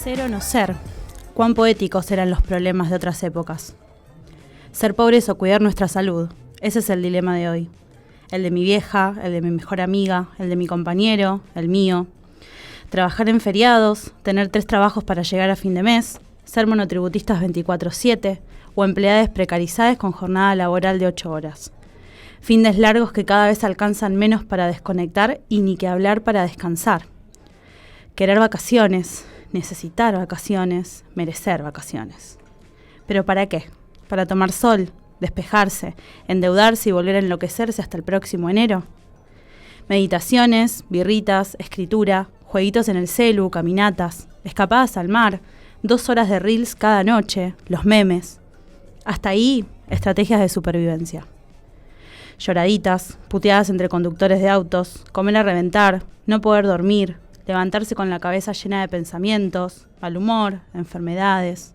Ser o no ser. Cuán poéticos eran los problemas de otras épocas. Ser pobres o cuidar nuestra salud. Ese es el dilema de hoy. El de mi vieja, el de mi mejor amiga, el de mi compañero, el mío. Trabajar en feriados, tener 3 trabajos para llegar a fin de mes, ser monotributistas 24/7 o empleadas precarizadas con jornada laboral de 8 horas. Fines largos que cada vez alcanzan menos para desconectar y ni que hablar para descansar. Querer vacaciones, necesitar vacaciones, merecer vacaciones. ¿Pero para qué? ¿Para tomar sol, despejarse, endeudarse y volver a enloquecerse hasta el próximo enero? Meditaciones, birritas, escritura, jueguitos en el celu, caminatas, escapadas al mar, 2 horas de reels cada noche, los memes. Hasta ahí, estrategias de supervivencia. Lloraditas, puteadas entre conductores de autos, comer a reventar, no poder dormir, levantarse con la cabeza llena de pensamientos, mal humor, enfermedades.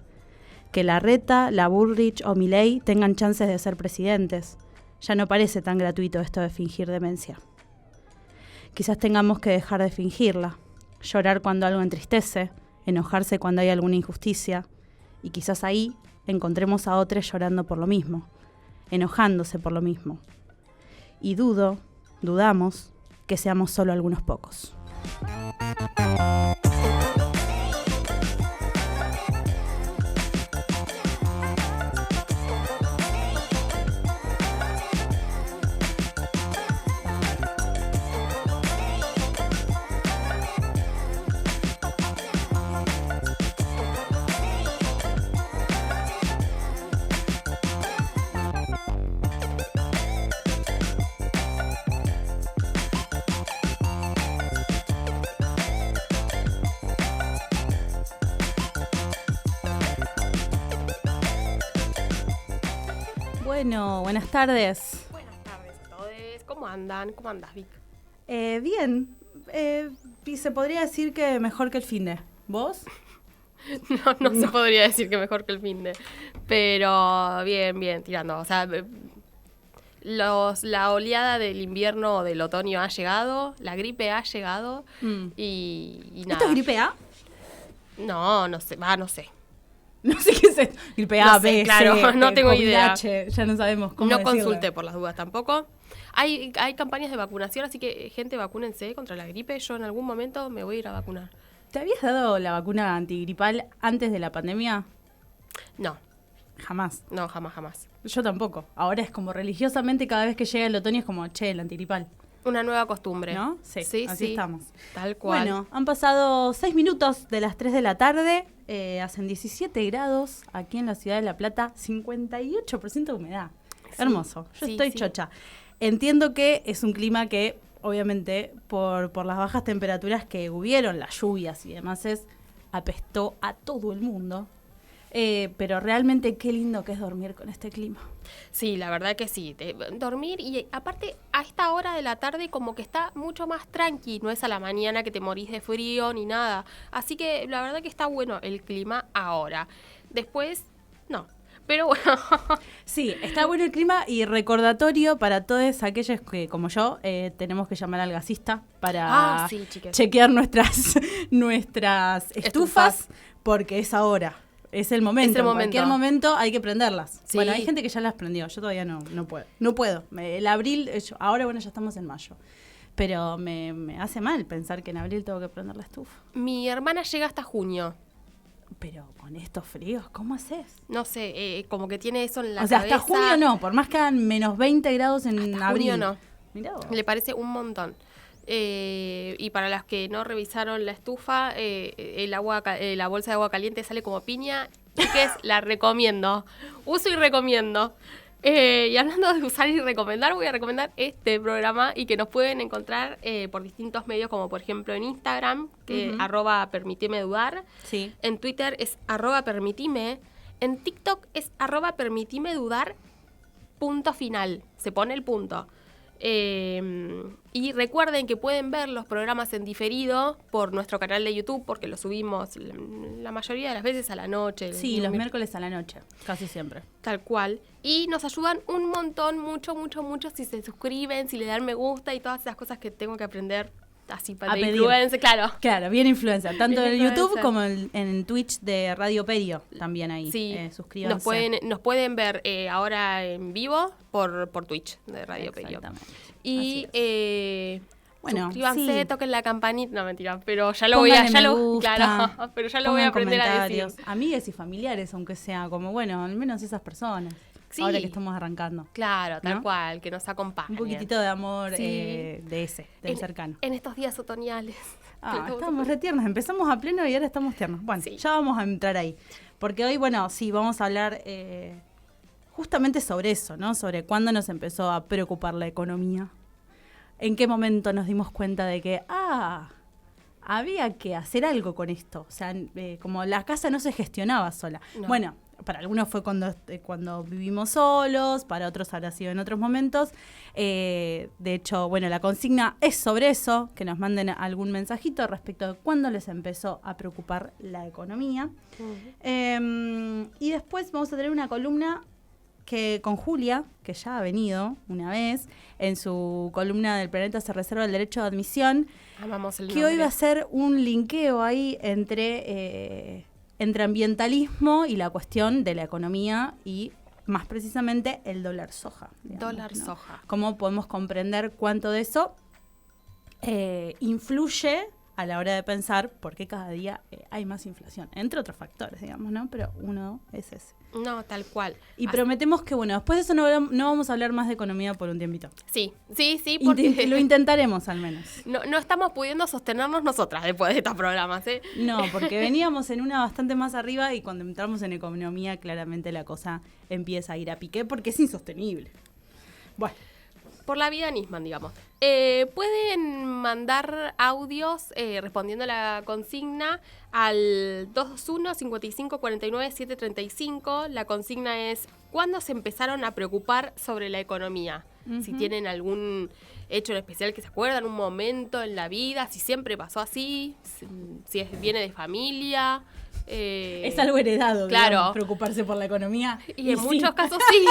Que Larreta, la Bullrich o Milei tengan chances de ser presidentes. Ya no parece tan gratuito esto de fingir demencia. Quizás tengamos que dejar de fingirla, llorar cuando algo entristece, enojarse cuando hay alguna injusticia, y quizás ahí encontremos a otros llorando por lo mismo, enojándose por lo mismo. Y dudamos, que seamos solo algunos pocos. Bueno, buenas tardes. Buenas tardes a todos. ¿Cómo andan? ¿Cómo andas, Vic? Bien. Y se podría decir que mejor que el finde. ¿Vos? No se podría decir que mejor que el finde. Pero bien, tirando. O sea, la oleada del invierno o del otoño ha llegado, la gripe ha llegado y nada. ¿Esto es gripe A? No sé. No sé qué es esto. Gripe A, No sé, B, claro, C, no tengo idea. H, ya no sabemos cómo No decirle. consulté por las dudas tampoco. Hay campañas de vacunación, así que gente, vacúnense contra la gripe. Yo en algún momento me voy a ir a vacunar. ¿Te habías dado la vacuna antigripal antes de la pandemia? No, Jamás. jamás. Yo tampoco. Ahora es como religiosamente cada vez que llega el otoño es como, che, el antigripal. Una nueva costumbre. ¿No? Sí, así estamos. Tal cual. Bueno, han pasado 6 minutos de las 3 de la tarde. Hacen 17 grados aquí en la ciudad de La Plata. 58% de humedad. Sí, Hermoso. Yo sí, estoy sí. chocha. Entiendo que es un clima que, obviamente, por las bajas temperaturas que hubieron, las lluvias y demás, apestó a todo el mundo. Pero realmente qué lindo que es dormir con este clima. Sí, la verdad que sí. Dormir y aparte a esta hora de la tarde como que está mucho más tranqui. No es a la mañana que te morís de frío ni nada. Así que la verdad que está bueno el clima ahora. Después, no. Pero bueno. Sí, está bueno el clima y recordatorio para todos aquellos que, como yo, tenemos que llamar al gasista para Sí, chiques. chequear nuestras estufas, porque es ahora. Es el momento. Es el En momento. cualquier momento hay que prenderlas. Sí. Bueno, hay gente que ya las prendió. Yo todavía no puedo. No puedo. El abril, ahora bueno, ya estamos en mayo. Pero me hace mal pensar que en abril tengo que prender la estufa. Mi hermana llega hasta junio. Pero con estos fríos, ¿cómo haces? No sé, como que tiene eso en la O sea, cabeza. hasta junio no. Por más que hagan menos 20 grados en Hasta abril. junio no. Mirá vos. Le parece un montón. Y para las que no revisaron la estufa, la bolsa de agua caliente sale como piña. Chiques, la recomiendo. Uso y recomiendo. Y hablando de usar y recomendar, voy a recomendar este programa y que nos pueden encontrar por distintos medios, como por ejemplo en Instagram, que @permitimedudar. Sí. En Twitter es @permitime. En TikTok es @permitimedudar. Punto final. Se pone el punto. Y recuerden que pueden ver los programas en diferido por nuestro canal de YouTube, porque los subimos la mayoría de las veces a la noche. Sí, los miércoles a la noche, casi siempre. Tal cual. Y nos ayudan un montón, mucho, si se suscriben, si le dan me gusta y todas esas cosas que tengo que aprender así A para pedir. influencer, claro. Claro, bien influencer. Tanto Bien en YouTube influencer. como en Twitch de Radio Perio. También ahí. Sí, Suscríbanse. nos pueden ver ahora en vivo por Twitch de Radio Perio. Exactamente. Y Así Bueno, suscríbanse, sí. toquen la campanita. No, mentira, pero ya lo voy a, Pónganle ya me lo, gusta, claro, pero ya lo voy a pongan aprender a decir. comentarios. Amigues y familiares, aunque sea, como bueno, al menos esas personas. Sí. Ahora que estamos arrancando. Claro, tal ¿No? cual, que nos acompañen. Un poquitito de amor Sí. del cercano. En estos días otoñales. Estamos re tiernos. Empezamos a pleno y ahora estamos tiernos. Bueno, Sí. ya vamos a entrar ahí. Porque hoy, bueno, sí, vamos a hablar justamente sobre eso, ¿no? Sobre cuándo nos empezó a preocupar la economía. ¿En qué momento nos dimos cuenta de que, había que hacer algo con esto? O sea, como la casa no se gestionaba sola. No. Bueno, para algunos fue cuando vivimos solos, para otros habrá sido en otros momentos. De hecho, bueno, la consigna es sobre eso, que nos manden algún mensajito respecto de cuándo les empezó a preocupar la economía. Y después vamos a tener una columna que con Julia, que ya ha venido una vez, en su columna del Planeta se reserva el derecho de admisión, Amamos el que nombre. hoy va a ser un linkeo ahí entre ambientalismo y la cuestión de la economía y más precisamente el dólar soja. Digamos, Dólar ¿no? soja. ¿Cómo podemos comprender cuánto de eso influye a la hora de pensar por qué cada día hay más inflación? Entre otros factores, digamos, ¿no? Pero uno es ese. No, tal cual. Y prometemos que, bueno, después de eso no vamos a hablar más de economía por un tiempito. Sí, porque Lo intentaremos al menos. no estamos pudiendo sostenernos nosotras después de estos programas, ¿eh? No, porque veníamos en una bastante más arriba y cuando entramos en economía claramente la cosa empieza a ir a pique porque es insostenible. Bueno, Por la vida Nisman, digamos. Pueden mandar audios respondiendo a la consigna al 221-5549-735. La consigna es: ¿cuándo se empezaron a preocupar sobre la economía? Si tienen algún hecho en especial que se acuerdan, un momento en la vida, si siempre pasó así, si viene de familia. es algo heredado, claro. digamos, preocuparse por la economía. Y en sí. muchos casos sí.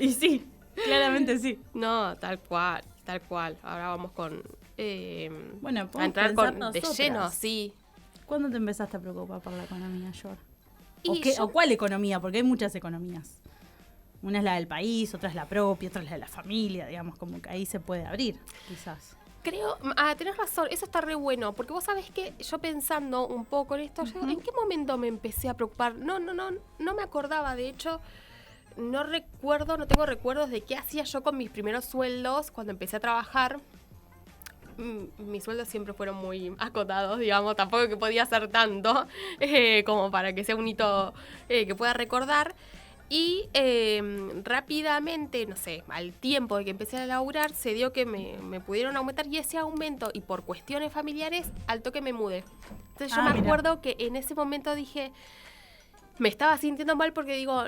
Y sí, claramente sí. No, tal cual. Ahora vamos con... Bueno, a podemos entrar pensar de nosotras. lleno, sí. ¿Cuándo te empezaste a preocupar por la economía, Yor? Y ¿O cuál economía? Porque hay muchas economías. Una es la del país, otra es la propia, otra es la de la familia, digamos, como que ahí se puede abrir, quizás. Creo, tenés razón, eso está re bueno, porque vos sabés que yo pensando un poco en esto, yo, ¿en qué momento me empecé a preocupar? No me acordaba, de hecho, no tengo recuerdos de qué hacía yo con mis primeros sueldos cuando empecé a trabajar. Mis sueldos siempre fueron muy acotados, digamos, tampoco que podía hacer tanto como para que sea un hito que pueda recordar. Y rápidamente, no sé, al tiempo de que empecé a laburar, se dio que me pudieron aumentar y ese aumento, y por cuestiones familiares, al toque me mudé. Entonces yo me acuerdo que en ese momento dije, me estaba sintiendo mal porque digo,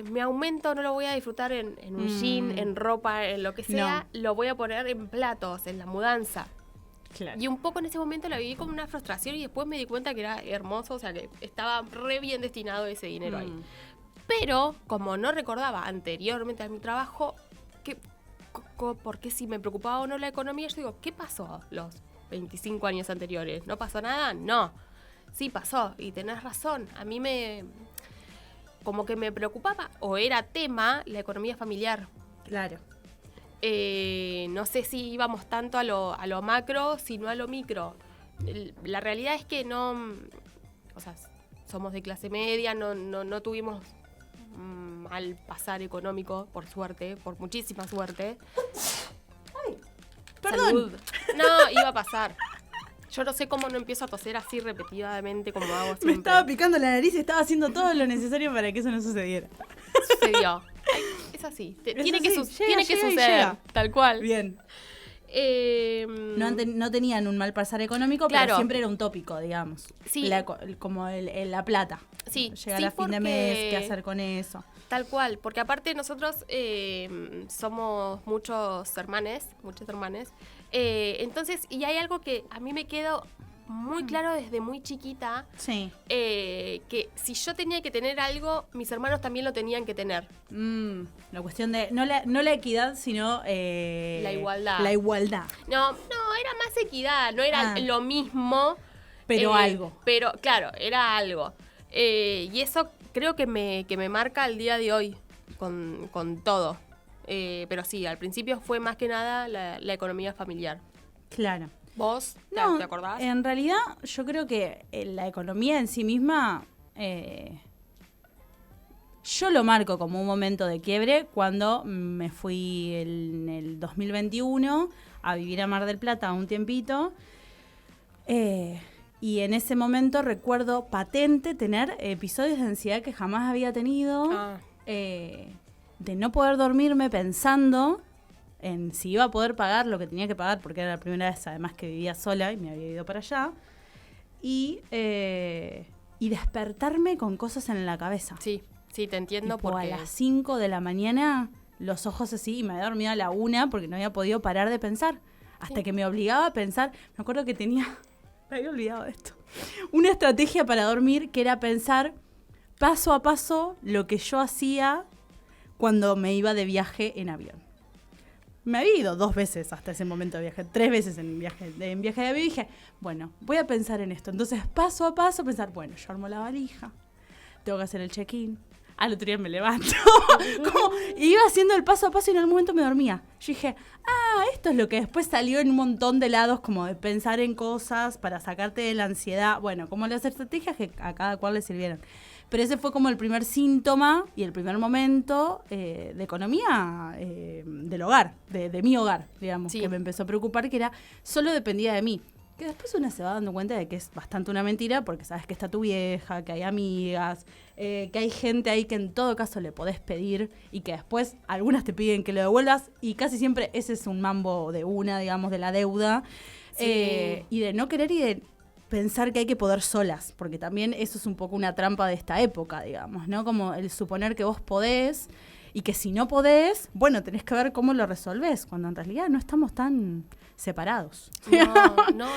mi aumento no lo voy a disfrutar en un jean, en ropa, en lo que sea, lo voy a poner en platos, en la mudanza. Claro. Y un poco en ese momento la viví como una frustración y después me di cuenta que era hermoso, o sea que estaba re bien destinado ese dinero ahí. Pero, como no recordaba anteriormente a mi trabajo por qué si me preocupaba o no la economía, yo digo, ¿qué pasó los 25 años anteriores? ¿No pasó nada? No. Sí pasó, y tenés razón. A mí como que me preocupaba, o era tema, la economía familiar. Claro. No sé si íbamos tanto a lo macro, sino a lo micro. La realidad es que no... O sea, somos de clase media, no tuvimos mal pasar económico, por suerte, por muchísima suerte. Ay, perdón. Salud. No, iba a pasar. Yo no sé cómo no empiezo a toser así repetidamente como hago siempre. Me estaba picando la nariz y estaba haciendo todo lo necesario para que eso no sucediera. Sucedió. Ay, es así. Tiene que suceder. Llega. Tal cual. Bien. No tenían un mal pasar económico, claro. pero siempre era un tópico, digamos. Sí. Como la plata. Sí. Llegar a fin de mes, ¿qué hacer con eso? Tal cual, porque aparte nosotros somos muchas hermanes. Entonces, y hay algo que a mí me quedó muy claro desde muy chiquita, sí. Que si yo tenía que tener algo, mis hermanos también lo tenían que tener. La cuestión de, no la equidad, sino... la igualdad. La igualdad. No, era más equidad, no era lo mismo. Pero algo. Pero, claro, era algo. Y eso creo que me marca el día de hoy con todo. Pero sí, al principio fue más que nada la economía familiar. Claro. ¿Vos No, te acordás? En realidad, yo creo que la economía en sí misma, yo lo marco como un momento de quiebre cuando me fui en el 2021 a vivir a Mar del Plata un tiempito. Y en ese momento recuerdo patente tener episodios de ansiedad que jamás había tenido, de no poder dormirme pensando en si iba a poder pagar lo que tenía que pagar, porque era la primera vez además que vivía sola y me había ido para allá, y despertarme con cosas en la cabeza. Sí, te entiendo. Tipo, porque a las 5 de la mañana, los ojos así, y me había dormido a la 1 porque no había podido parar de pensar, hasta que me obligaba a pensar. Me acuerdo que me había olvidado de esto, una estrategia para dormir que era pensar paso a paso lo que yo hacía cuando me iba de viaje en avión. Me había ido 2 veces hasta ese momento de viaje, 3 veces en viaje de avión, y dije, bueno, voy a pensar en esto. Entonces, paso a paso, pensar, bueno, yo armo la valija, tengo que hacer el check-in, al otro día me levanto. Como iba haciendo el paso a paso y en algún momento me dormía. Yo dije, esto es lo que después salió en un montón de lados, como de pensar en cosas para sacarte de la ansiedad. Bueno, como las estrategias que a cada cual le sirvieron. Pero ese fue como el primer síntoma y el primer momento de economía del hogar, de mi hogar, digamos, que me empezó a preocupar, que solo dependía de mí. Que después una se va dando cuenta de que es bastante una mentira, porque sabes que está tu vieja, que hay amigas, que hay gente ahí que en todo caso le podés pedir y que después algunas te piden que lo devuelvas y casi siempre ese es un mambo digamos, de la deuda. Y de no querer y de pensar que hay que poder solas, porque también eso es un poco una trampa de esta época, digamos, ¿no? Como el suponer que vos podés y que si no podés, bueno, tenés que ver cómo lo resolvés, cuando en realidad no estamos tan separados. No, tal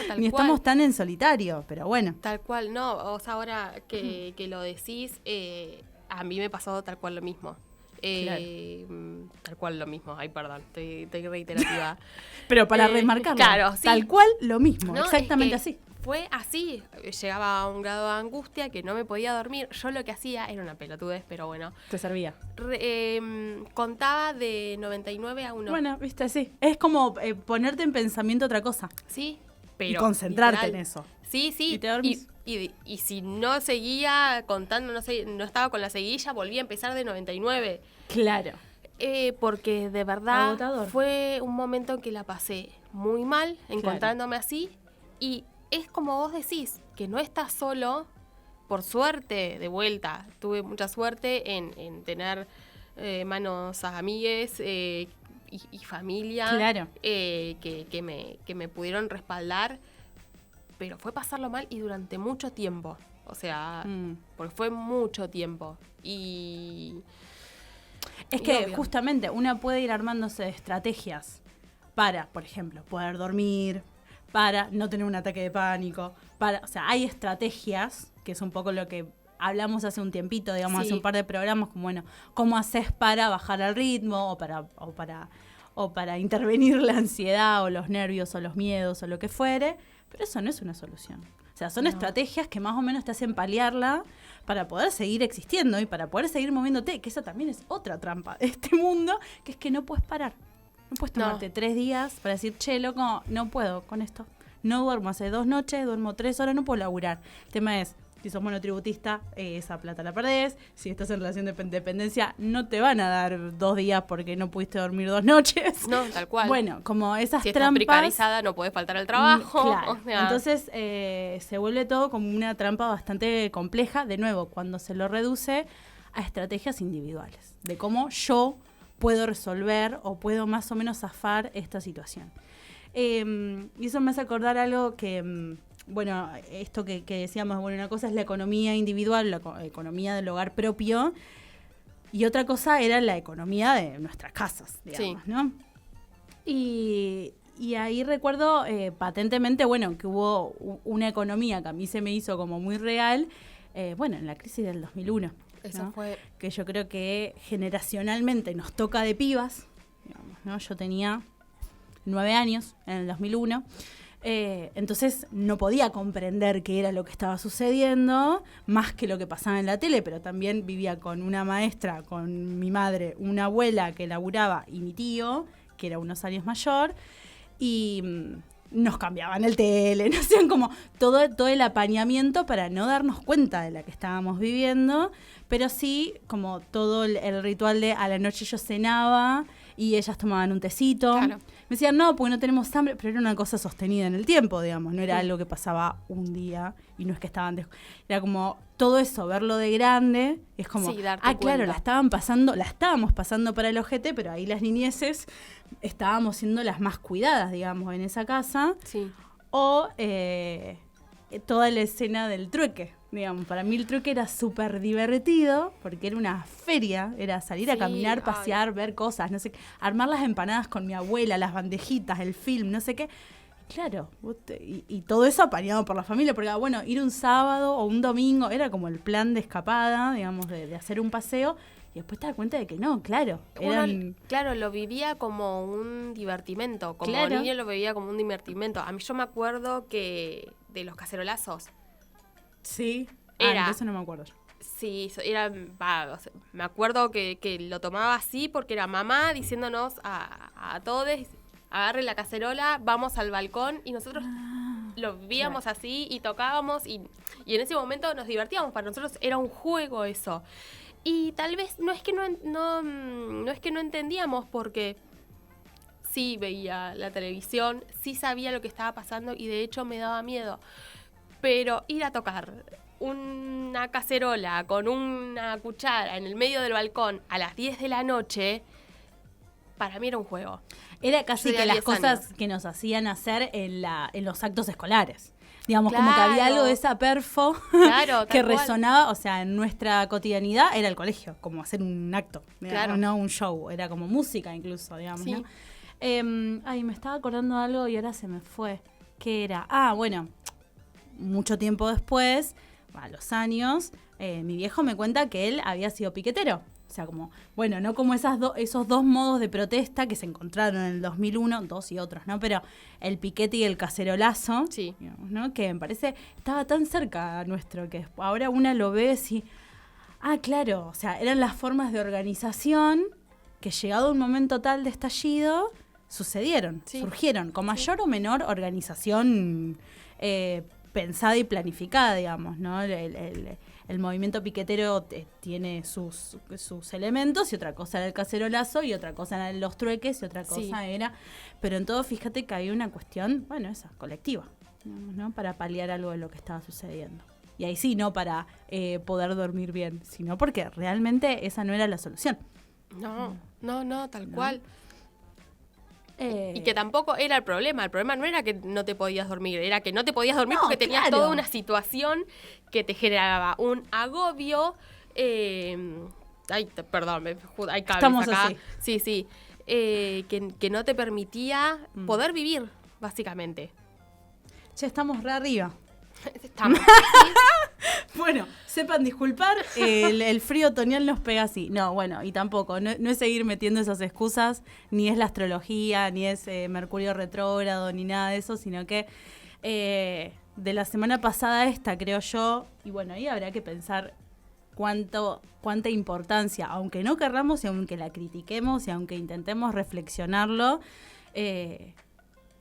cual. Ni estamos tan en solitario, pero bueno. Tal cual, no. O sea, ahora que lo decís, a mí me pasó tal cual lo mismo. Claro. Tal cual lo mismo. Ay, perdón, estoy reiterativa. Pero para remarcarlo, claro, sí. tal cual lo mismo, No, exactamente es que así. Fue así. Llegaba a un grado de angustia que no me podía dormir. Yo lo que hacía era una pelotudez, pero bueno. Te servía. Contaba de 99 a 1. Bueno, viste, sí. Es como ponerte en pensamiento otra cosa. Sí, pero y concentrarte literal, en eso. Sí. Y te dormís. Y si no seguía contando, no estaba con la seguilla, volví a empezar de 99. Claro. Porque de verdad agotador. Fue un momento en que la pasé muy mal, encontrándome así. Y es como vos decís, que no estás solo. Por suerte, de vuelta, tuve mucha suerte en tener manos amigues y familia. Claro. Que me pudieron respaldar. Pero fue pasarlo mal y durante mucho tiempo. O sea, porque fue mucho tiempo. Es que obvio, justamente una puede ir armándose estrategias para, por ejemplo, poder dormir, para no tener un ataque de pánico, o sea, hay estrategias, que es un poco lo que hablamos hace un tiempito, digamos, hace un par de programas, como bueno, cómo haces para bajar el ritmo o para intervenir la ansiedad o los nervios o los miedos o lo que fuere, pero eso no es una solución. O sea, son estrategias que más o menos te hacen paliarla para poder seguir existiendo y para poder seguir moviéndote, que esa también es otra trampa de este mundo, que es que no puedes parar. No puedes tomarte 3 días para decir, che, loco, no puedo con esto. No duermo hace 2 noches, duermo 3 horas, no puedo laburar. El tema es, si sos monotributista, esa plata la perdés. Si estás en relación de dependencia, no te van a dar 2 días porque no pudiste dormir 2 noches. No, tal cual. Bueno, como esas si trampas... Si estás precarizada, no podés faltar al trabajo. Claro. O sea. Entonces, se vuelve todo como una trampa bastante compleja, de nuevo, cuando se lo reduce a estrategias individuales, de cómo yo puedo resolver o puedo más o menos zafar esta situación. Y eso me hace acordar algo que... Bueno, esto que decíamos, bueno, una cosa es la economía individual, la economía del hogar propio, y otra cosa era la economía de nuestras casas, digamos, ¿no? Y ahí recuerdo patentemente, bueno, que hubo una economía que a mí se me hizo como muy real, bueno, en la crisis del 2001. Eso ¿no? fue... Que yo creo que generacionalmente nos toca de pibas, digamos, ¿no? Yo tenía 9 años en el 2001. Entonces no podía comprender qué era lo que estaba sucediendo, más que lo que pasaba en la tele, pero también vivía con una maestra, con mi madre, una abuela que laburaba y mi tío, que era unos años mayor, y nos cambiaban el tele, nos hacían como todo el apañamiento para no darnos cuenta de la que estábamos viviendo, pero sí como todo el ritual de a la noche yo cenaba y ellas tomaban un tecito. Claro. Me decían, no, porque no tenemos hambre, pero era una cosa sostenida en el tiempo, digamos, no era algo que pasaba un día y no es que estaban... Era como todo eso, verlo de grande, es como, Sí, darte claro, cuenta. la estábamos pasando para el ojete, pero ahí las niñeces estábamos siendo las más cuidadas, digamos, en esa casa. Sí. O toda la escena del trueque, digamos. Para mí el trueque era súper divertido porque era una feria, era salir a Sí, caminar, pasear, ver cosas, no sé qué, armar las empanadas con mi abuela, las bandejitas, el film, no sé qué. Claro, y todo eso apañado por la familia, porque bueno, ir un sábado o un domingo era como el plan de escapada, digamos, de hacer un paseo, y después te das cuenta de que no, claro. Claro, lo vivía como un divertimento, como Claro. niño lo vivía como un divertimento. A mí yo me acuerdo que de los cacerolazos, Sí, Era- de eso no me acuerdo. sí, o sea, me acuerdo que lo tomaba así porque era mamá diciéndonos a todos, agarre la cacerola, vamos al balcón, y nosotros lo vivíamos así y tocábamos y en ese momento nos divertíamos. Para nosotros era un juego eso. Y tal vez no es que no es que no entendíamos, porque sí veía la televisión, sí sabía lo que estaba pasando y de hecho me daba miedo. Pero ir a tocar una cacerola con una cuchara en el medio del balcón a las 10 de la noche, para mí era un juego. Era Yo casi tenía que las 10 cosas años. que nos hacían hacer en los actos escolares. Digamos, como que había Claro. algo de esa perfo Claro, que tal cual. resonaba, o sea, en nuestra cotidianidad era el colegio, como hacer un acto, digamos, Claro. no un show, era como música incluso, digamos, Sí. ¿no? Me estaba acordando de algo y ahora se me fue. ¿Qué era? Bueno, mucho tiempo después, a los años, mi viejo me cuenta que él había sido piquetero. O sea, como, bueno, no como esos dos modos de protesta que se encontraron en el 2001, dos y otros, ¿no? Pero el piquete y el cacerolazo, Sí. digamos, ¿no? Que me parece, estaba tan cerca nuestro que ahora una lo ve y, claro, o sea, eran las formas de organización que llegado un momento tal de estallido, sucedieron, Sí. surgieron, con mayor o menor organización pensada y planificada, digamos, ¿no? El movimiento piquetero tiene sus elementos, y otra cosa era el cacerolazo, y otra cosa eran los trueques, y otra cosa Sí. era... Pero en todo, fíjate que había una cuestión, bueno, esa, colectiva, digamos, ¿no? Para paliar algo de lo que estaba sucediendo. Y ahí sí, no para poder dormir bien, sino porque realmente esa no era la solución. No, tal cual. Eh, Y que tampoco era el problema. El problema no era que no te podías dormir, era que no te podías dormir No, porque tenías claro. toda una situación que te generaba un agobio. Perdón, hay cables Estamos acá. así. Sí. Que no te permitía poder vivir, básicamente. Ya estamos re arriba. Estamos. Bueno, sepan disculpar, el frío otoñal nos pega así. No, bueno, y tampoco, no es seguir metiendo esas excusas, ni es la astrología, ni es Mercurio retrógrado, ni nada de eso, sino que de la semana pasada esta, creo yo, y bueno, ahí habrá que pensar cuánta importancia, aunque no querramos y aunque la critiquemos y aunque intentemos reflexionarlo,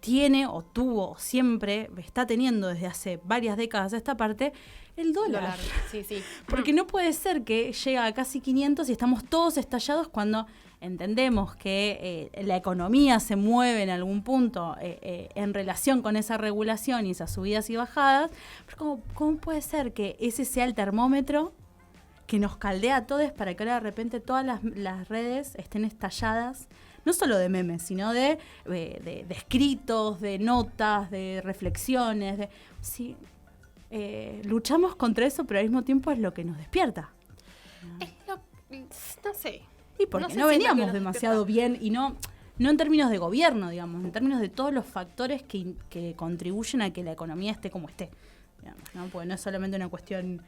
tiene o tuvo siempre, está teniendo desde hace varias décadas a esta parte, el dólar. Sí. Porque no puede ser que llega a casi 500 y estamos todos estallados cuando entendemos que la economía se mueve en algún punto en relación con esa regulación y esas subidas y bajadas. Pero ¿cómo puede ser que ese sea el termómetro que nos caldea a todos para que ahora de repente todas las redes estén estalladas? No solo de memes, sino de escritos, de notas, de reflexiones. Sí, luchamos contra eso, pero al mismo tiempo es lo que nos despierta. No sé. Y porque No sé no si es lo que veníamos nos demasiado bien, y no en términos de gobierno, digamos, en términos de todos los factores que contribuyen a que la economía esté como esté. Digamos, ¿no? Porque no es solamente una cuestión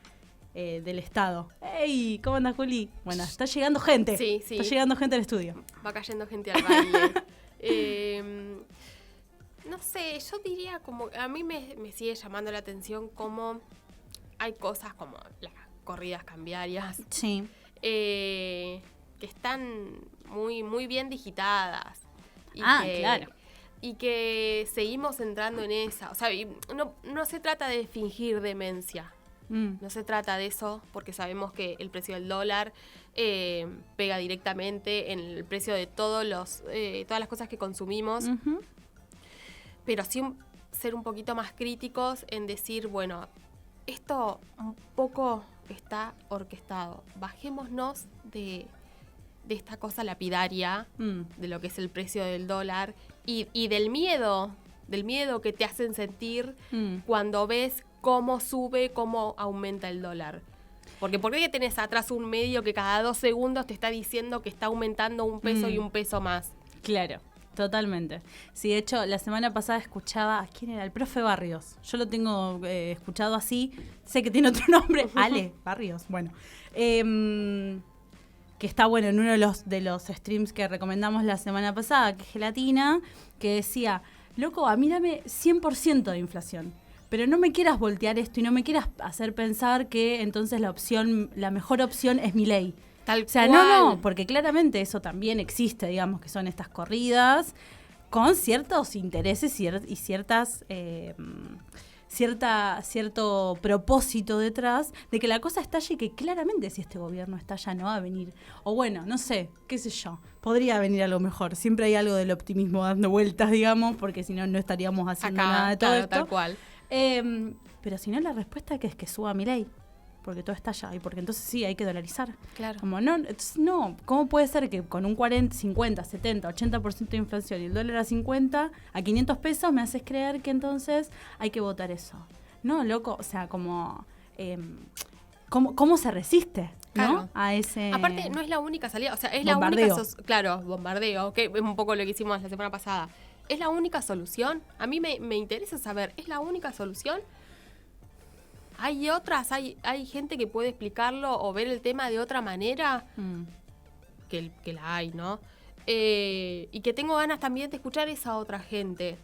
del Estado. ¡Ey! ¿Cómo andas, Juli? Bueno, está llegando gente. Sí. Está llegando gente al estudio. Va cayendo gente al baile. no sé, yo diría como, a mí me sigue llamando la atención cómo hay cosas como las corridas cambiarias. Sí. Que están muy, muy bien digitadas. Claro. Y que seguimos entrando en esa. O sea, no se trata de fingir demencia. No se trata de eso, porque sabemos que el precio del dólar pega directamente en el precio de todas las cosas que consumimos. Uh-huh. Pero sí ser un poquito más críticos en decir, bueno, esto un poco está orquestado. Bajémonos de esta cosa lapidaria, de lo que es el precio del dólar y del miedo que te hacen sentir cuando ves cómo sube, cómo aumenta el dólar. Porque ¿por qué tenés atrás un medio que cada 2 segundos te está diciendo que está aumentando un peso y un peso más? Claro, totalmente. Sí, de hecho, la semana pasada escuchaba, ¿quién era? El profe Barrios. Yo lo tengo escuchado así, sé que tiene otro nombre, Ale Barrios, bueno. Que está bueno en uno de los streams que recomendamos la semana pasada, que es Gelatina, que decía, loco, a mí dame 100% de inflación. Pero no me quieras voltear esto y no me quieras hacer pensar que entonces la mejor opción es Milei. Tal o sea, cual. no, porque claramente eso también existe, digamos, que son estas corridas con ciertos intereses y cierto propósito detrás de que la cosa estalle y que claramente si este gobierno estalla no va a venir. O bueno, no sé, qué sé yo, podría venir algo mejor. Siempre hay algo del optimismo dando vueltas, digamos, porque si no, no estaríamos haciendo nada de todo esto. Tal cual. Pero si no, la respuesta es que suba Milei, porque todo estalla y porque entonces sí, hay que dolarizar. Claro. Como no, ¿cómo puede ser que con un 40, 50, 70, 80% de inflación y el dólar a 50, a 500 pesos me haces creer que entonces hay que votar eso? No, loco, o sea, como ¿cómo se resiste? Claro. ¿No? A ese aparte, no es la única salida, o sea, es bombardeo. la única claro, bombardeo, que es un poco lo que hicimos la semana pasada. ¿Es la única solución? A mí me interesa saber, ¿es la única solución? ¿Hay otras? ¿Hay gente que puede explicarlo o ver el tema de otra manera? Que la hay, ¿no? Y que tengo ganas también de escuchar esa otra gente.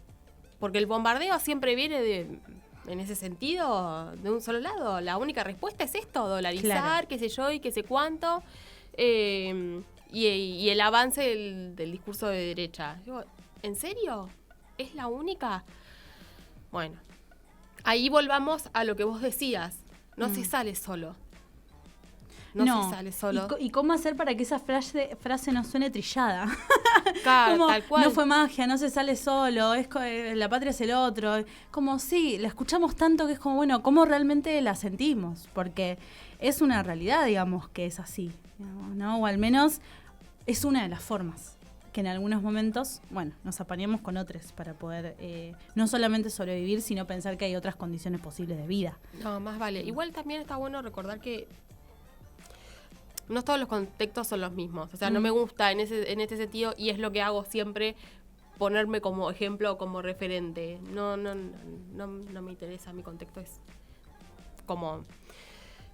Porque el bombardeo siempre viene en ese sentido, de un solo lado. La única respuesta es esto, dolarizar, claro. Qué sé yo y qué sé cuánto. Y el avance del discurso de derecha. Digo, ¿en serio? ¿Es la única? Bueno, ahí volvamos a lo que vos decías. No se sale solo. No se sale solo. ¿Y cómo hacer para que esa frase no suene trillada? Claro, como, tal cual. No fue magia, no se sale solo, la patria es el otro. Como sí, la escuchamos tanto que es como, bueno, ¿cómo realmente la sentimos? Porque es una realidad, digamos, que es así, digamos, ¿no? O al menos es una de las formas que en algunos momentos, bueno, nos apañamos con otros para poder no solamente sobrevivir, sino pensar que hay otras condiciones posibles de vida. No, más vale. Igual también está bueno recordar que no todos los contextos son los mismos. O sea, no me gusta en este sentido, y es lo que hago siempre, ponerme como ejemplo o como referente. No me interesa. Mi contexto es como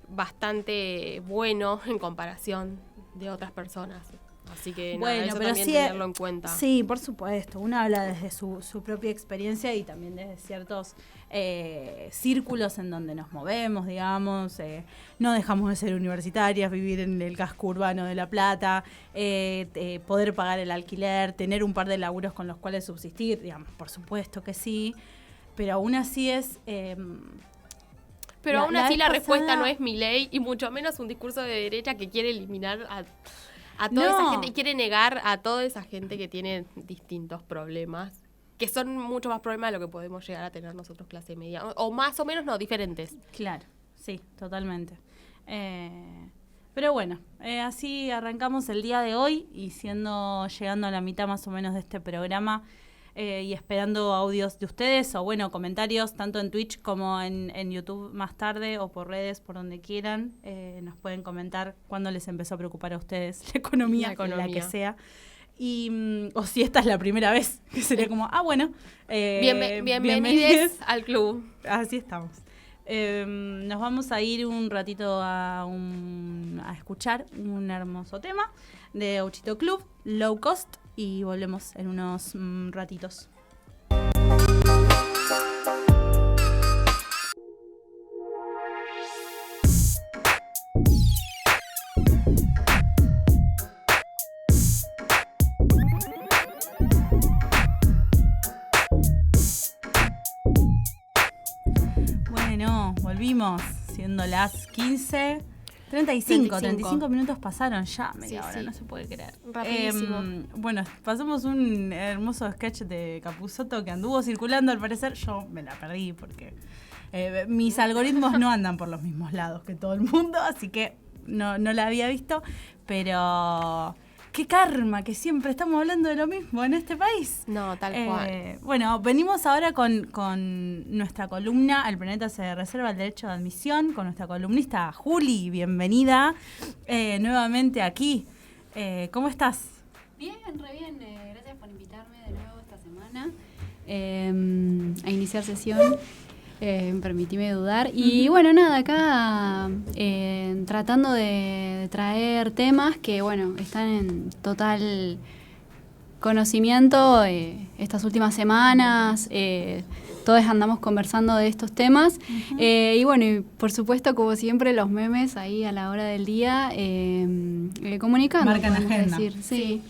bastante bueno en comparación de otras personas. Así que bueno, eso pero también sí, tenerlo en cuenta. Sí, por supuesto. Uno habla desde su propia experiencia y también desde ciertos círculos en donde nos movemos, digamos. No dejamos de ser universitarias, vivir en el casco urbano de La Plata, poder pagar el alquiler, tener un par de laburos con los cuales subsistir, digamos, por supuesto que sí. Pero aún así es... pero aún así la respuesta no es Milei y mucho menos un discurso de derecha que quiere eliminar a toda esa gente y quiere negar a toda esa gente que tiene distintos problemas, que son mucho más problemas de lo que podemos llegar a tener nosotros clase media, o más o menos diferentes. Claro, sí, totalmente. Pero bueno, así arrancamos el día de hoy y llegando a la mitad más o menos de este programa y esperando audios de ustedes o bueno, comentarios tanto en Twitch como en YouTube más tarde o por redes, por donde quieran. Nos pueden comentar cuándo les empezó a preocupar a ustedes la economía. La que sea. Y, o si esta es la primera vez, que sería como, bueno. Bienvenidos al club. Así estamos. Nos vamos a ir un ratito a escuchar un hermoso tema de Gauchito Club, Low Cost, y volvemos en unos ratitos. volvimos, siendo las 15:35 minutos pasaron ya, media hora, no se puede creer. Rapidísimo. Bueno, pasamos un hermoso sketch de Capusotto que anduvo circulando, al parecer yo me la perdí porque mis algoritmos no andan por los mismos lados que todo el mundo, así que no la había visto, pero... ¡Qué karma! Que siempre estamos hablando de lo mismo en este país. No, tal cual. Bueno, venimos ahora con nuestra columna El planeta se reserva el derecho de admisión, con nuestra columnista Juli. Bienvenida nuevamente aquí. ¿Cómo estás? Bien, re bien. Gracias por invitarme de nuevo esta semana a iniciar sesión. Permitime dudar. Y bueno, nada, acá tratando de traer temas que, bueno, están en total conocimiento estas últimas semanas. Todos andamos conversando de estos temas. Y bueno, y por supuesto, como siempre, los memes ahí a la hora del día comunicando. Marcan agenda. Decir. Sí.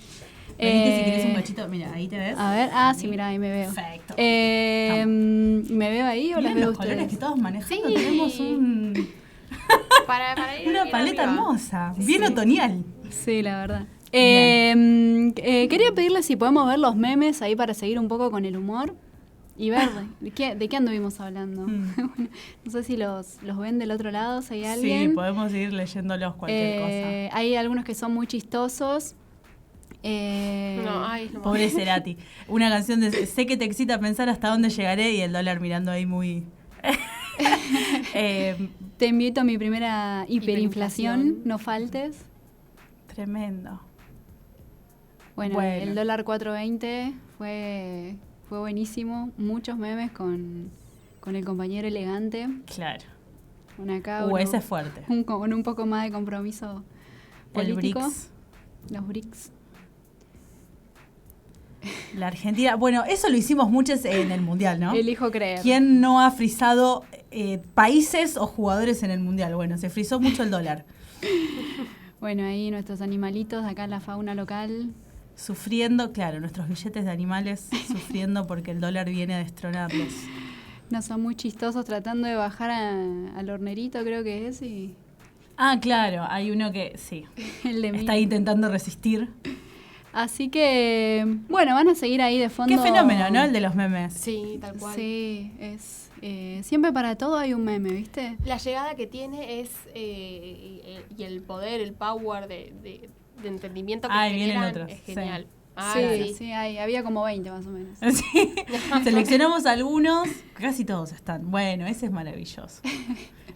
Venite si querés un cachito. Mira, ahí te ves. A ver, sí, mira, ahí me veo. Perfecto. ¿Me veo ahí o las veo los colores ustedes? que todos manejando. Sí. Tenemos Para ir una bien paleta arriba. hermosa, bien otoñal. Sí, la verdad. Quería pedirles si podemos ver los memes ahí para seguir un poco con el humor y ver de qué anduvimos hablando. Bueno, no sé si los ven del otro lado, si hay alguien. Sí, podemos ir leyéndolos cualquier cosa. Hay algunos que son muy chistosos. No. Pobre Cerati. Una canción de sé que te excita pensar hasta dónde llegaré y el dólar mirando ahí muy... Te invito a mi primera hiperinflación, no faltes. Tremendo. Bueno, el dólar 4.20 fue buenísimo. Muchos memes con el compañero elegante. Claro. Ese es fuerte. Con un poco más de compromiso político. El BRICS. Los BRICS. La Argentina. Bueno, eso lo hicimos muchos en el Mundial, ¿no? Elijo creer. ¿Quién no ha frizado países o jugadores en el Mundial? Bueno, se frizó mucho el dólar. Bueno, ahí nuestros animalitos, acá la fauna local. Sufriendo, claro, nuestros billetes de animales sufriendo porque el dólar viene a destronarlos. No son muy chistosos tratando de bajar al hornerito, creo que es. Claro, hay uno que, sí, el de está intentando resistir. Así que, bueno, van a seguir ahí de fondo. Qué fenómeno, ¿no? El de los memes. Sí, tal cual. Sí, es... siempre para todo hay un meme, ¿viste? La llegada que tiene es... y el poder, el power de entendimiento que generan es genial. Sí, había como 20 más o menos. Sí. Seleccionamos algunos, casi todos están. Bueno, ese es maravilloso.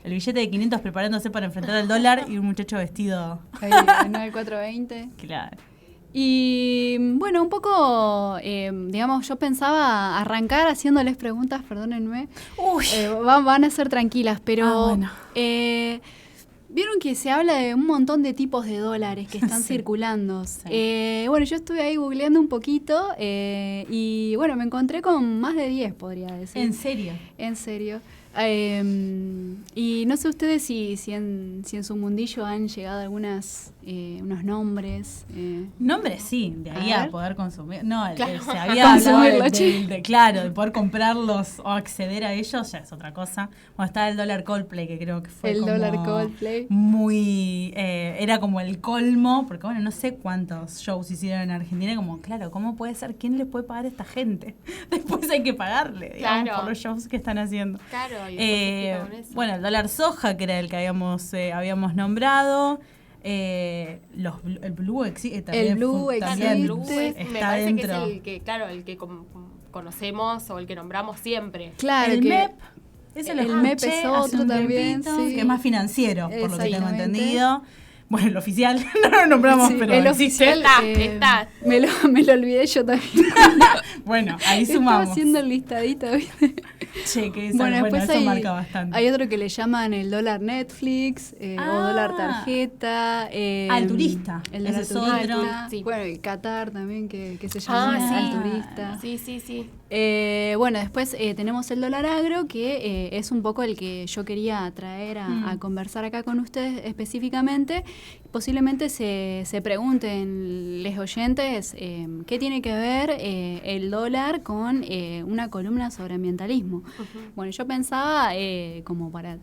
El billete de 500 preparándose para enfrentar al dólar y un muchacho vestido... Ahí, el 9420. Claro. Y bueno, un poco, digamos, yo pensaba arrancar haciéndoles preguntas, perdónenme. Van a ser tranquilas, pero bueno. vieron que se habla de un montón de tipos de dólares que están circulando. Sí. Bueno, yo estuve ahí googleando un poquito y bueno, me encontré con más de 10, podría decir. ¿En serio? En serio. Y no sé ustedes si en su mundillo han llegado unos nombres. Nombres sí, de ahí a poder consumir. No, claro. Se había hablado Consumirlo, de poder comprarlos o acceder a ellos, ya es otra cosa. Bueno, está el dólar Coldplay, que creo que fue el como dólar Coldplay. Muy... era como el colmo, porque bueno, no sé cuántos shows hicieron en Argentina, como, claro, ¿cómo puede ser? ¿Quién les puede pagar a esta gente? Después hay que pagarle, digamos, por los shows que están haciendo. Claro. Bueno, el dólar soja, que era el que habíamos nombrado. El blue existe. El blue existe. Me parece que es el que, claro, el que conocemos o el que nombramos siempre. Claro, el que MEP. El MEP es otro también, sí. Que es más financiero, por lo que tengo entendido. Bueno, el oficial no lo nombramos, pero el existe. Está. Me lo olvidé yo también. Bueno, ahí sumamos. Estaba haciendo el listadito, ¿viste? Che, que eso marca bastante. Hay otro que le llaman el dólar Netflix o dólar tarjeta. Al turista. El dólar ese turista. es otro. Sí. Bueno, el Qatar también, que se llama al turista. Sí. Bueno, después tenemos el dólar agro, que es un poco el que yo quería traer a conversar acá con ustedes específicamente, posiblemente se pregunten los oyentes qué tiene que ver el dólar con una columna sobre ambientalismo. Bueno, yo pensaba, como para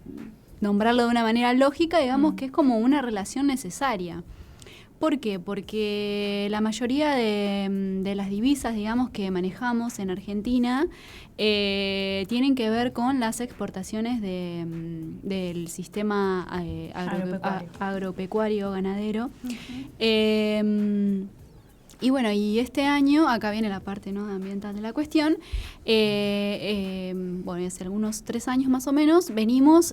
nombrarlo de una manera lógica, digamos que es como una relación necesaria. ¿Por qué? Porque la mayoría de las divisas, digamos, que manejamos en Argentina tienen que ver con las exportaciones del sistema agropecuario ganadero. Y bueno, y este año, acá viene la parte, ¿no?, ambiental de la cuestión, bueno, hace algunos 3 años más o menos, venimos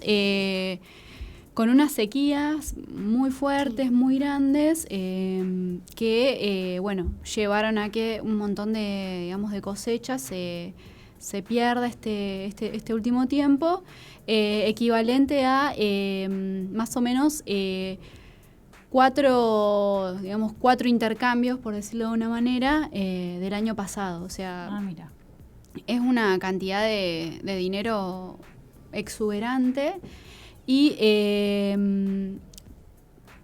con unas sequías muy fuertes, muy grandes, que, bueno, llevaron a que un montón de, digamos, de cosechas se pierda este último tiempo, equivalente a más o menos 4 intercambios, por decirlo de una manera, del año pasado. O sea, Mira. es una cantidad de dinero exuberante. Y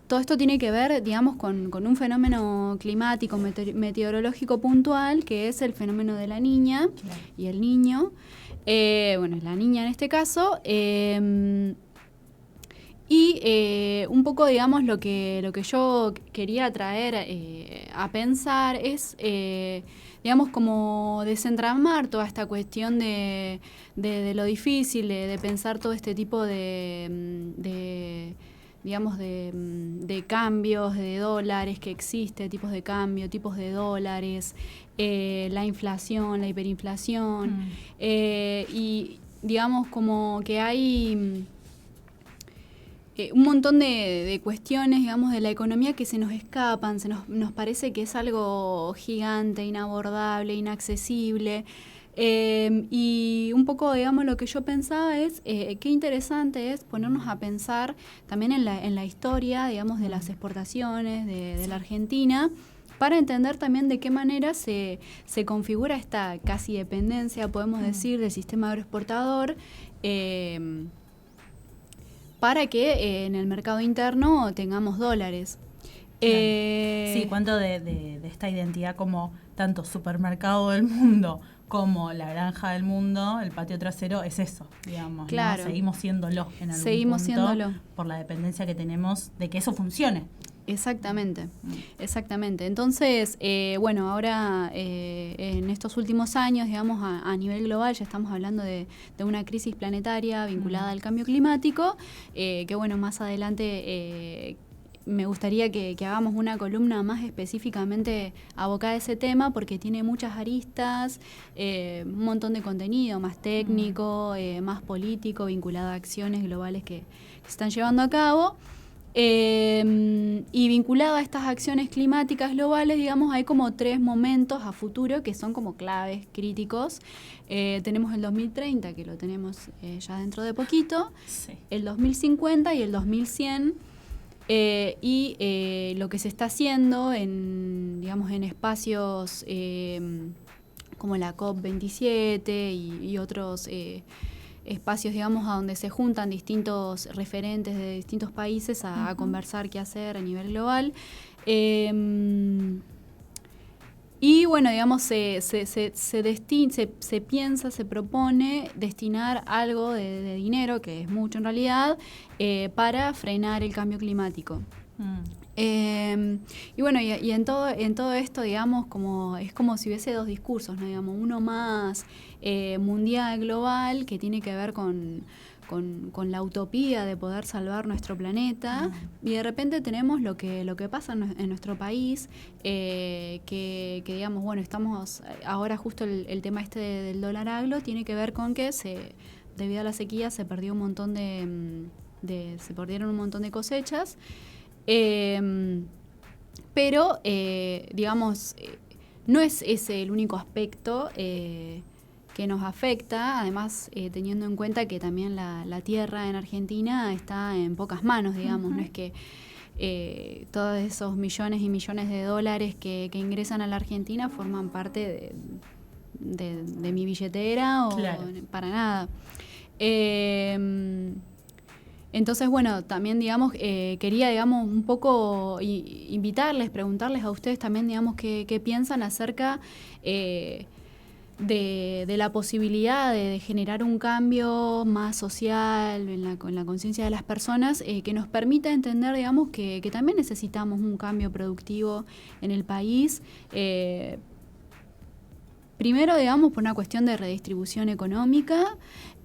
todo esto tiene que ver, digamos, con un fenómeno climático, meteorológico puntual, que es el fenómeno de la niña y el niño. Bueno, la niña en este caso. Y un poco, digamos, lo que yo quería traer a pensar es, digamos, como desentramar toda esta cuestión de lo difícil, de pensar todo este tipo digamos, de cambios, de dólares que existe, tipos de cambio, tipos de dólares, la inflación, la hiperinflación, y digamos como que hay un montón de cuestiones, digamos, de la economía que se nos escapan, nos parece que es algo gigante, inabordable, inaccesible. Y un poco, digamos, lo que yo pensaba es qué interesante es ponernos a pensar también en la historia, digamos, de las exportaciones de la Argentina, para entender también de qué manera se configura esta casi dependencia, podemos decir, del sistema agroexportador, para que en el mercado interno tengamos dólares. Sí, cuento de esta identidad como tanto supermercado del mundo como la granja del mundo, el patio trasero, es eso, digamos. Claro. ¿No? Seguimos siéndolo en algún Seguimos punto siéndolo. por la dependencia que tenemos de que eso funcione. Exactamente, exactamente. Entonces, bueno, ahora en estos últimos años, digamos, a nivel global, ya estamos hablando de una crisis planetaria vinculada al cambio climático, que bueno, más adelante me gustaría que hagamos una columna más específicamente abocada a ese tema, porque tiene muchas aristas, un montón de contenido más técnico, más político, vinculado a acciones globales que se están llevando a cabo. Y vinculado a estas acciones climáticas globales, digamos, hay como 3 momentos a futuro que son como claves, críticos. Tenemos el 2030, que lo tenemos ya dentro de poquito, el 2050 y el 2100. Y lo que se está haciendo digamos, en espacios como la COP27 y otros espacios, digamos, a donde se juntan distintos referentes de distintos países a conversar qué hacer a nivel global. Y bueno, digamos, se piensa, se propone destinar algo de dinero, que es mucho en realidad, para frenar el cambio climático. Y bueno, y en todo esto, digamos, es como si hubiese 2 discursos, ¿no? Digamos, uno más mundial, global, que tiene que ver con la utopía de poder salvar nuestro planeta, y de repente tenemos lo que pasa en nuestro país, que digamos, bueno, estamos ahora justo el tema del dólar agro tiene que ver con que debido a la sequía se perdieron un montón de cosechas. Pero, digamos, no es ese el único aspecto que nos afecta, además teniendo en cuenta que también la tierra en Argentina está en pocas manos, digamos, no es que todos esos millones y millones de dólares que ingresan a la Argentina forman parte de mi billetera o para nada. Entonces, bueno, también, digamos, quería, digamos, un poco invitarles, preguntarles a ustedes también, digamos, qué piensan acerca de la posibilidad de generar un cambio más social en la conciencia de las personas, que nos permita entender, digamos, que también necesitamos un cambio productivo en el país. Primero, digamos, por una cuestión de redistribución económica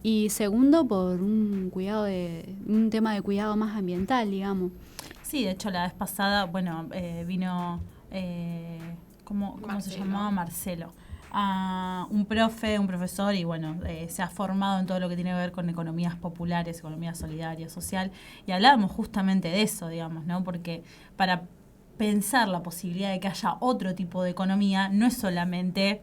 y segundo, por un tema de cuidado más ambiental, digamos. Sí, de hecho, la vez pasada, bueno, vino, ¿cómo se llamaba? Marcelo. Un profesor, y bueno, se ha formado en todo lo que tiene que ver con economías populares, economía solidaria, social, y hablábamos justamente de eso, digamos, ¿no? Porque para pensar la posibilidad de que haya otro tipo de economía, no es solamente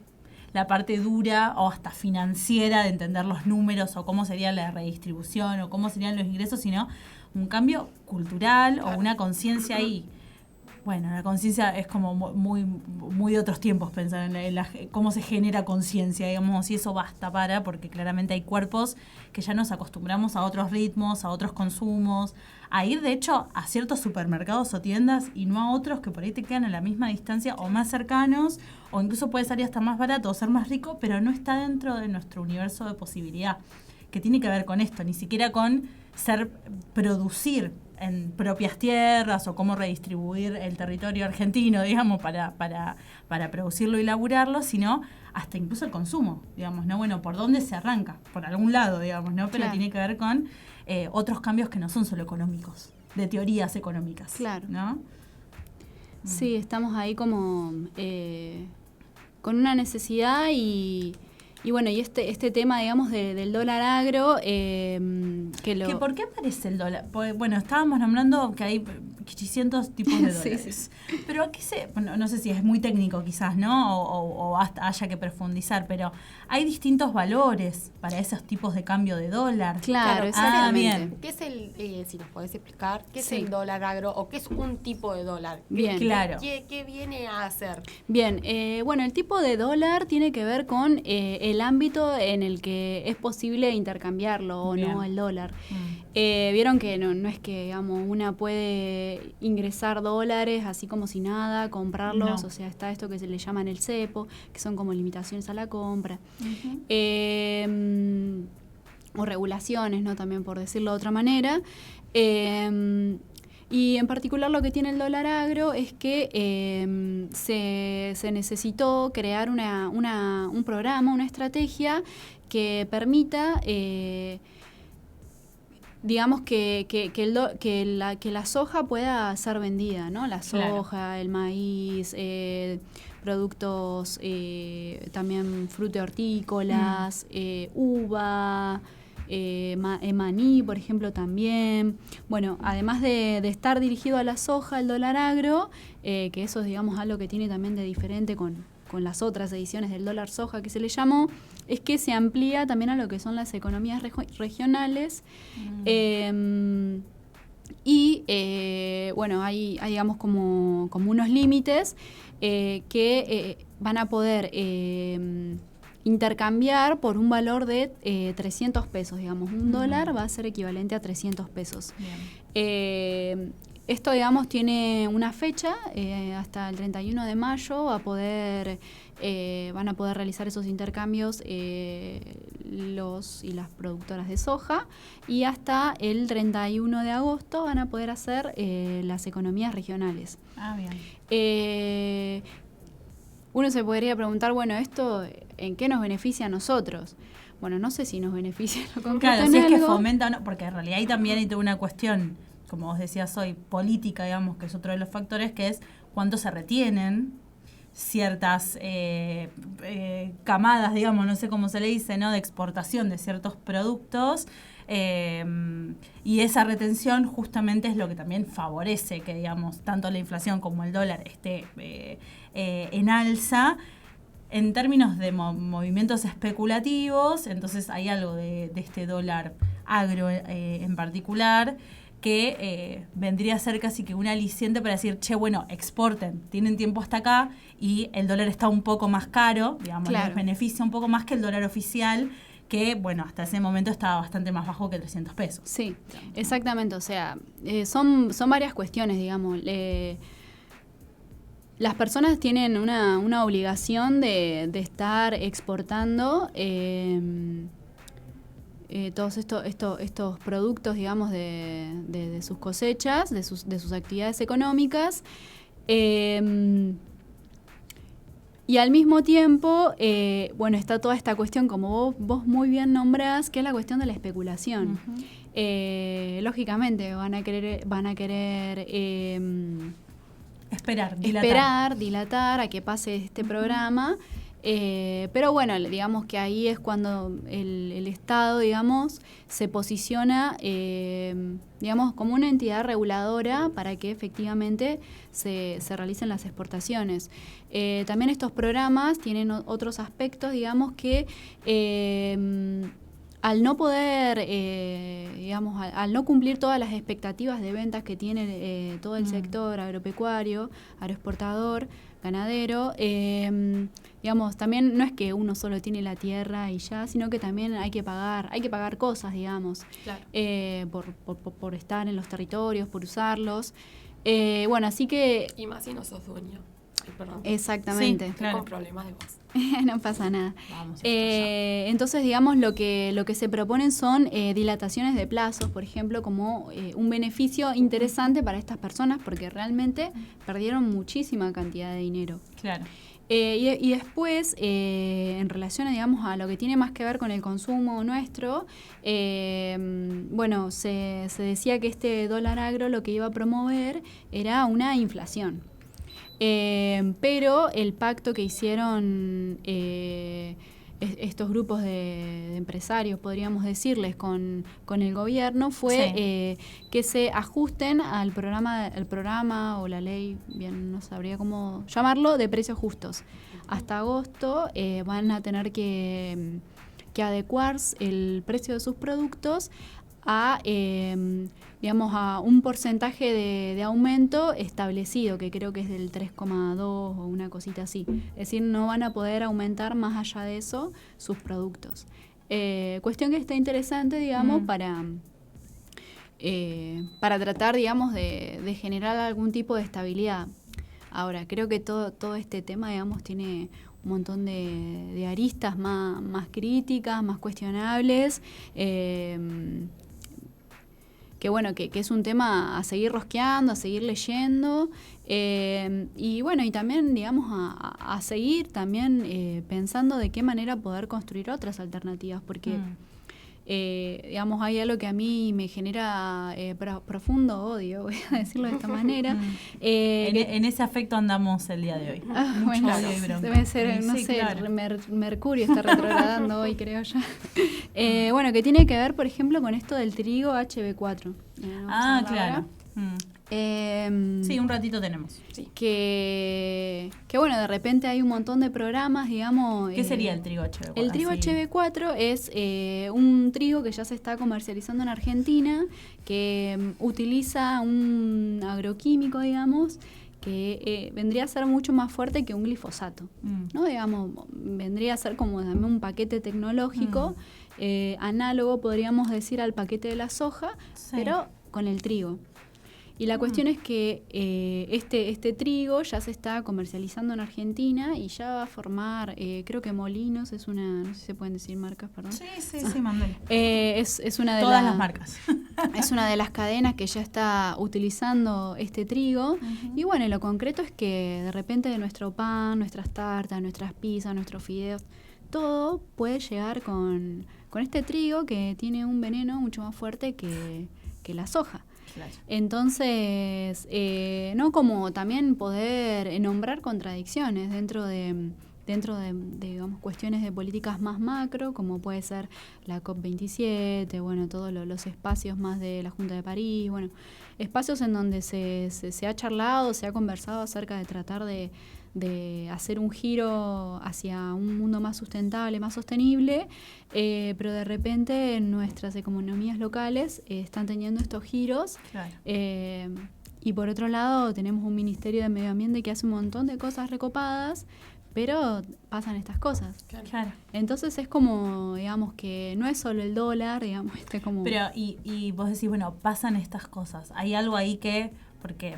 la parte dura o hasta financiera de entender los números o cómo sería la redistribución o cómo serían los ingresos, sino un cambio cultural o una conciencia ahí. Bueno, la conciencia es como muy muy de otros tiempos, pensar en cómo se genera conciencia, digamos, y eso basta porque claramente hay cuerpos que ya nos acostumbramos a otros ritmos, a otros consumos, a ir de hecho a ciertos supermercados o tiendas y no a otros que por ahí te quedan a la misma distancia o más cercanos, o incluso puede salir hasta más barato o ser más rico, pero no está dentro de nuestro universo de posibilidad, que tiene que ver con esto, ni siquiera con producir en propias tierras o cómo redistribuir el territorio argentino, digamos, para producirlo y laburarlo, sino hasta incluso el consumo, digamos, ¿no? Bueno, ¿por dónde se arranca? Por algún lado, digamos, ¿no? Pero tiene que ver con otros cambios que no son solo económicos, de teorías económicas, claro, ¿no? Sí, estamos ahí como con una necesidad y bueno, y este tema, digamos, del dólar agro, ¿Por qué aparece el dólar? Porque, bueno, estábamos nombrando que hay 800 tipos de dólares. Sí. Pero aquí bueno, no sé si es muy técnico quizás, ¿no? O hasta haya que profundizar, pero hay distintos valores para esos tipos de cambio de dólar. Claro, exactamente. Bien. ¿Qué es si nos podés explicar, qué es el dólar agro o qué es un tipo de dólar? Bien. Claro. ¿Qué viene a hacer? Bien, bueno, el tipo de dólar tiene que ver con el ámbito en el que es posible intercambiarlo o no el dólar. Vieron que no es que, digamos, una puede ingresar dólares así como si nada, comprarlos, o sea, está esto que se le llaman el cepo, que son como limitaciones a la compra. O regulaciones, ¿no? También por decirlo de otra manera. Y en particular lo que tiene el dólar agro es que se necesitó crear un programa, una estrategia que permita, digamos, que la soja pueda ser vendida, ¿no? La soja, el maíz, productos también fruto-hortícolas, uva, maní, por ejemplo, también. Bueno, además de estar dirigido a la soja, el dólar agro, que eso es, digamos, algo que tiene también de diferente con las otras ediciones del dólar soja que se le llamó, es que se amplía también a lo que son las economías regionales. Bueno, hay digamos como unos límites que van a poder intercambiar por un valor de 300 pesos, digamos. Un dólar va a ser equivalente a 300 pesos. Esto, digamos, tiene una fecha, hasta el 31 de mayo van a poder realizar esos intercambios los y las productoras de soja, y hasta el 31 de agosto van a poder hacer las economías regionales. Bien. Uno se podría preguntar, bueno, ¿esto en qué nos beneficia a nosotros? Bueno, no sé si nos beneficia en lo concreto. Claro, si es que fomenta, no, porque en realidad ahí también hay toda una cuestión, como vos decías hoy, política, digamos, que es otro de los factores, que es cuánto se retienen ciertas camadas, digamos, no sé cómo se le dice, ¿no?, de exportación de ciertos productos, y esa retención justamente es lo que también favorece que, digamos, tanto la inflación como el dólar esté en alza. En términos de movimientos especulativos, entonces hay algo de este dólar agro en particular, que vendría a ser casi que un aliciente para decir, che, bueno, exporten, tienen tiempo hasta acá y el dólar está un poco más caro, digamos, les beneficia un poco más que el dólar oficial, que, bueno, hasta ese momento estaba bastante más bajo que 300 pesos. Sí, exactamente. O sea, son varias cuestiones, digamos. Las personas tienen una obligación de estar exportando todos estos productos, digamos, de sus cosechas, de sus actividades económicas. Y al mismo tiempo, bueno, está toda esta cuestión, como vos muy bien nombrás, que es la cuestión de la especulación. Uh-huh. Lógicamente van a querer dilatar a que pase este programa. Pero bueno, digamos que ahí es cuando el Estado, digamos, se posiciona, digamos, como una entidad reguladora para que efectivamente se realicen las exportaciones. También estos programas tienen otros aspectos, digamos, que al no poder, digamos, al no cumplir todas las expectativas de ventas que tiene todo el sector agropecuario, agroexportador, ganadero, digamos, también no es que uno solo tiene la tierra y ya, sino que también hay que pagar cosas, digamos, claro. Por estar en los territorios, por usarlos. Bueno, así que... Y más si no sos dueño. Perdón. Exactamente. Sí, claro. Con problemas de voz. No pasa nada. Entonces, digamos, lo que se proponen son dilataciones de plazos, por ejemplo, como un beneficio interesante para estas personas, porque realmente perdieron muchísima cantidad de dinero. Claro. Y después, en relación, digamos, a lo que tiene más que ver con el consumo nuestro, bueno, se decía que este dólar agro lo que iba a promover era una inflación. Pero el pacto que hicieron estos grupos de empresarios, podríamos decirles, con el gobierno fue que se ajusten al programa o la ley, bien no sabría cómo llamarlo, de precios justos. Hasta agosto van a tener que adecuarse el precio de sus productos a digamos, a un porcentaje de aumento establecido, que creo que es del 3,2 o una cosita así. Es decir, no van a poder aumentar más allá de eso sus productos. Cuestión que está interesante, digamos, para tratar, digamos, de generar algún tipo de estabilidad. Ahora, creo que todo este tema, digamos, tiene un montón de aristas más críticas, más cuestionables, que bueno, que es un tema a seguir rosqueando, a seguir leyendo, y bueno, y también, digamos, a seguir también pensando de qué manera poder construir otras alternativas, porque digamos, hay algo que a mí me genera profundo odio, voy a decirlo de esta manera. En ese afecto andamos el día de hoy. Bueno, debe ser, no sé, claro. Mercurio está retrogradando hoy, creo yo. Bueno, que tiene que ver, por ejemplo, con esto del trigo HB4. Claro. Sí, un ratito tenemos. Sí. Que bueno, de repente hay un montón de programas, digamos. ¿Qué sería el trigo HB4? El trigo HB4 es un trigo que ya se está comercializando en Argentina, que utiliza un agroquímico, digamos, que vendría a ser mucho más fuerte que un glifosato, ¿no? Digamos, vendría a ser como también un paquete tecnológico, análogo, podríamos decir, al paquete de la soja, pero con el trigo. Y la cuestión es que este trigo ya se está comercializando en Argentina y ya va a formar, creo que Molinos es una, no sé si se pueden decir marcas, perdón. Sí, mandale. Es una de todas las marcas. Es una de las cadenas que ya está utilizando este trigo. Y bueno, lo concreto es que de repente de nuestro pan, nuestras tartas, nuestras pizzas, nuestros fideos, todo puede llegar con este trigo que tiene un veneno mucho más fuerte que la soja. Claro. Entonces, no, como también poder nombrar contradicciones dentro de digamos, cuestiones de políticas más macro, como puede ser la COP27, bueno, todos los espacios más de la Junta de París, bueno, espacios en donde se ha charlado, se ha conversado acerca de tratar de hacer un giro hacia un mundo más sustentable, más sostenible, pero de repente en nuestras economías locales están teniendo estos giros. Claro. Y por otro lado tenemos un Ministerio de Medio Ambiente que hace un montón de cosas recopadas, pero pasan estas cosas. Claro. Entonces es como, digamos, que no es solo el dólar, digamos, como... Pero, y vos decís, bueno, pasan estas cosas. Hay algo ahí que, porque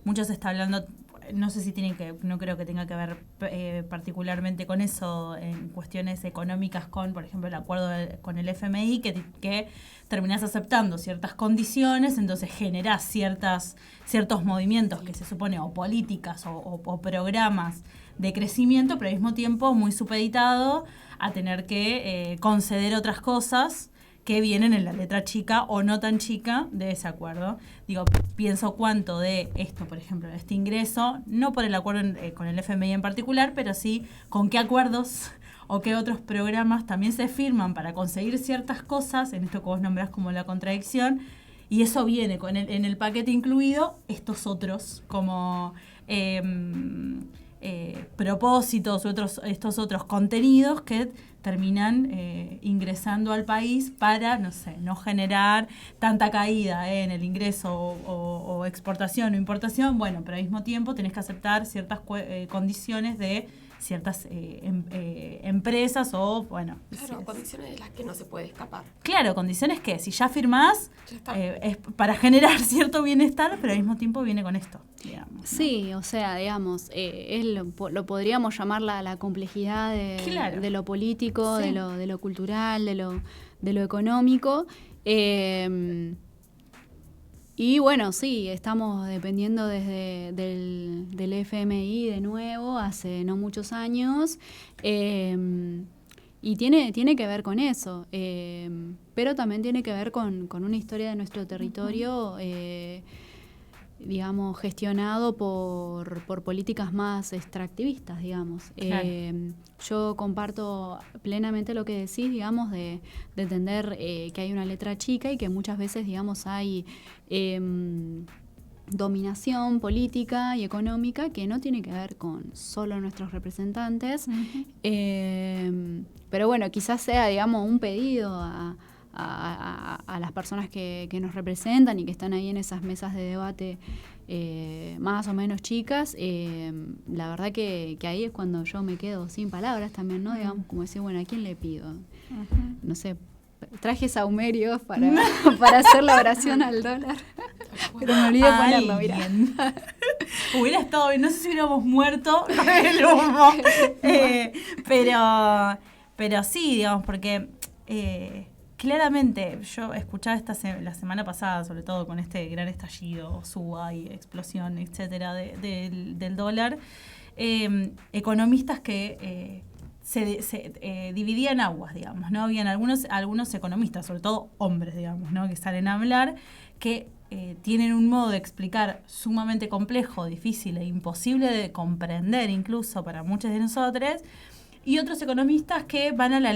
mucho se está hablando, no sé si tiene que, no creo que tenga que ver particularmente con eso, en cuestiones económicas con, por ejemplo, el acuerdo con el FMI, que terminás aceptando ciertas condiciones, entonces generás ciertos movimientos que se supone, o políticas o programas de crecimiento, pero al mismo tiempo muy supeditado a tener que conceder otras cosas que vienen en la letra chica o no tan chica de ese acuerdo. Digo, pienso cuánto de esto, por ejemplo, de este ingreso, no por el acuerdo con el FMI en particular, pero sí con qué acuerdos o qué otros programas también se firman para conseguir ciertas cosas, en esto que vos nombrás como la contradicción, y eso viene en el paquete incluido estos otros, como propósitos, estos otros contenidos que terminan ingresando al país para, no sé, no generar tanta caída en el ingreso o exportación o importación. Bueno, pero al mismo tiempo tenés que aceptar ciertas condiciones de ciertas empresas o, bueno... Claro, condiciones de las que no se puede escapar. Claro, condiciones que si ya firmás Ya está. es para generar cierto bienestar, pero al mismo tiempo viene con esto, digamos, ¿no? Sí, o sea, digamos, lo podríamos llamar la complejidad Claro. de lo político, Sí. de lo cultural, de lo económico. Y bueno, sí, estamos dependiendo del FMI de nuevo, hace no muchos años, y tiene que ver con eso, pero también tiene que ver con una historia de nuestro territorio, digamos, gestionado por políticas más extractivistas, digamos. Claro. Yo comparto plenamente lo que decís, digamos, de entender que hay una letra chica y que muchas veces, digamos, hay dominación política y económica que no tiene que ver con solo nuestros representantes. Ujú. Pero bueno, quizás sea, digamos, un pedido a las personas que nos representan y que están ahí en esas mesas de debate más o menos chicas. La verdad que ahí es cuando yo me quedo sin palabras también, ¿no? Digamos, como decir, bueno, ¿a quién le pido? Ujú. No sé, traje saumerios para hacer la oración al dólar, pero me olvidé de ponerlo, mira. Alguien. Hubiera estado bien, no sé si hubiéramos muerto con el humo. Pero sí, digamos, porque claramente yo escuchaba la semana pasada, sobre todo con este gran estallido, suba y explosión, etcétera, del dólar, economistas que se dividían aguas, digamos, ¿no? Habían algunos economistas, sobre todo hombres, digamos, ¿no? Que salen a hablar, que tienen un modo de explicar sumamente complejo, difícil e imposible de comprender incluso para muchos de nosotros, y otros economistas que van a la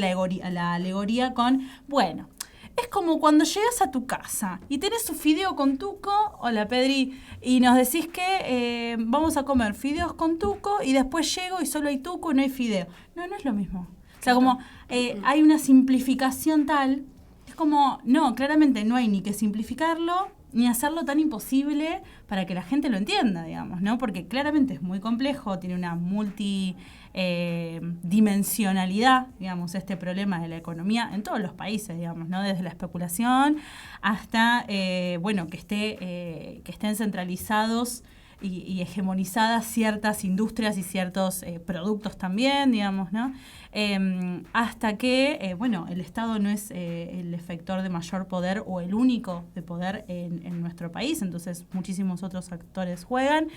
alegoría con, bueno, es como cuando llegas a tu casa y tenés un fideo con tuco, hola Pedri, y nos decís que vamos a comer fideos con tuco y después llego y solo hay tuco y no hay fideo. No es lo mismo. O sea, como hay una simplificación tal, es como, no, claramente no hay ni que simplificarlo ni hacerlo tan imposible para que la gente lo entienda, digamos, ¿no? Porque claramente es muy complejo, tiene una dimensionalidad, digamos, este problema de la economía en todos los países, digamos, ¿no? Desde la especulación hasta, que estén centralizados y hegemonizadas ciertas industrias y ciertos productos también, digamos, ¿no? Hasta que, el Estado no es el efector de mayor poder o el único de poder en nuestro país, entonces muchísimos otros actores juegan.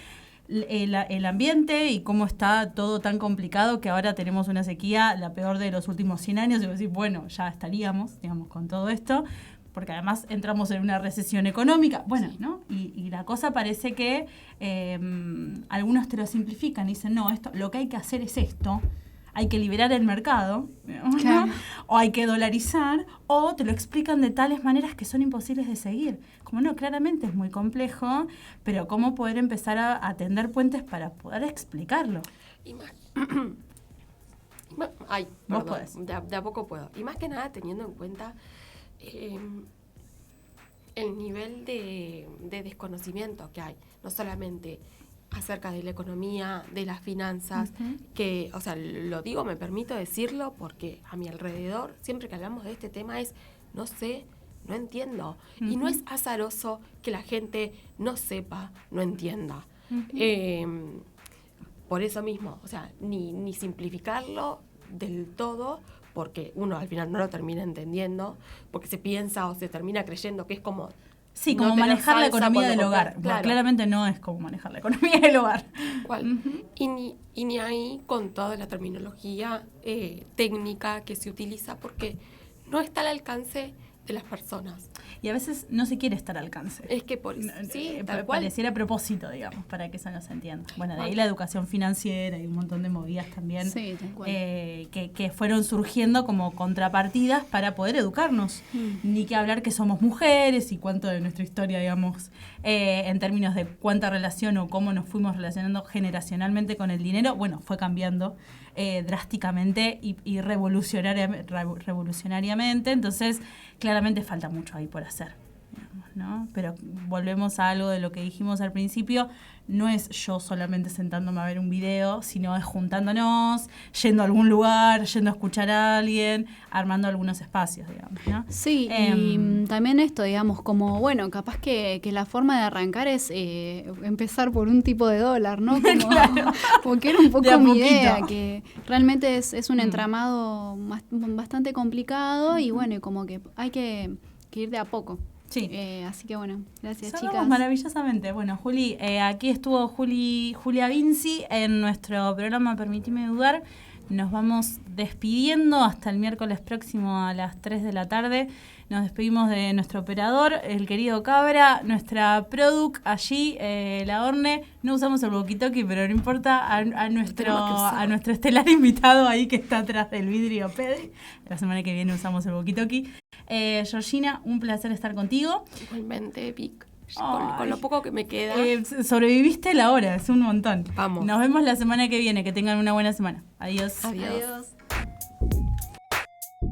El ambiente y cómo está todo tan complicado que ahora tenemos una sequía, la peor de los últimos 100 años, y decir, bueno, ya estaríamos, digamos, con todo esto, porque además entramos en una recesión económica, bueno, sí, ¿no? Y la cosa parece que algunos te lo simplifican y dicen, no, lo que hay que hacer es esto, hay que liberar el mercado, digamos, claro, ¿no? O hay que dolarizar, o te lo explican de tales maneras que son imposibles de seguir. Como no, claramente es muy complejo, pero cómo poder empezar a tender puentes para poder explicarlo. Y más... Vos podés. De a poco puedo. Y más que nada teniendo en cuenta el nivel de desconocimiento que hay, no solamente acerca de la economía, de las finanzas, que, o sea, lo digo, me permito decirlo porque a mi alrededor, siempre que hablamos de este tema es, no sé, no entiendo. Y no es azaroso que la gente no sepa, no entienda. Por eso mismo, o sea, ni simplificarlo del todo, porque uno al final no lo termina entendiendo, porque se piensa o se termina creyendo que es como... Sí, como manejar la economía del hogar. Claro. Claramente no es como manejar la economía del hogar. ¿Cuál? Y ni ahí con toda la terminología técnica que se utiliza, porque no está al alcance de las personas. Y a veces no se quiere estar al alcance. Es que sí, tal cual. Pareciera a propósito, digamos, para que eso no se entienda. Bueno, de ahí la educación financiera y un montón de movidas también que fueron surgiendo como contrapartidas para poder educarnos. Ni que hablar que somos mujeres y cuánto de nuestra historia, digamos, en términos de cuánta relación o cómo nos fuimos relacionando generacionalmente con el dinero, bueno, fue cambiando drásticamente y revolucionariamente. Entonces, claramente falta mucho ahí por hacer, digamos, ¿no? Pero volvemos a algo de lo que dijimos al principio, no es yo solamente sentándome a ver un video, sino es juntándonos, yendo a algún lugar, yendo a escuchar a alguien, armando algunos espacios, digamos, ¿no? Sí, y también esto, digamos, como, bueno, capaz que la forma de arrancar es empezar por un tipo de dólar, ¿no? Como, claro. Porque era un poco mi idea, que realmente es un entramado bastante complicado y bueno, y como que hay que ir de a poco. Sí. Así que bueno, gracias, cerramos chicas. Maravillosamente. Bueno, Juli, aquí estuvo Julia Vinci en nuestro programa Permitime Dudar. Nos vamos despidiendo hasta el miércoles próximo a las 3 de la tarde. Nos despedimos de nuestro operador, el querido Cabra, nuestra produc allí, la Orne. No usamos el walkie-talkie, pero no importa, a nuestro estelar invitado ahí que está atrás del vidrio, Pedri. La semana que viene usamos el walkie-talkie. Georgina, un placer estar contigo. Igualmente, Vic. Con lo poco que me queda. Sobreviviste la hora, es un montón. Vamos. Nos vemos la semana que viene. Que tengan una buena semana. Adiós. Adiós.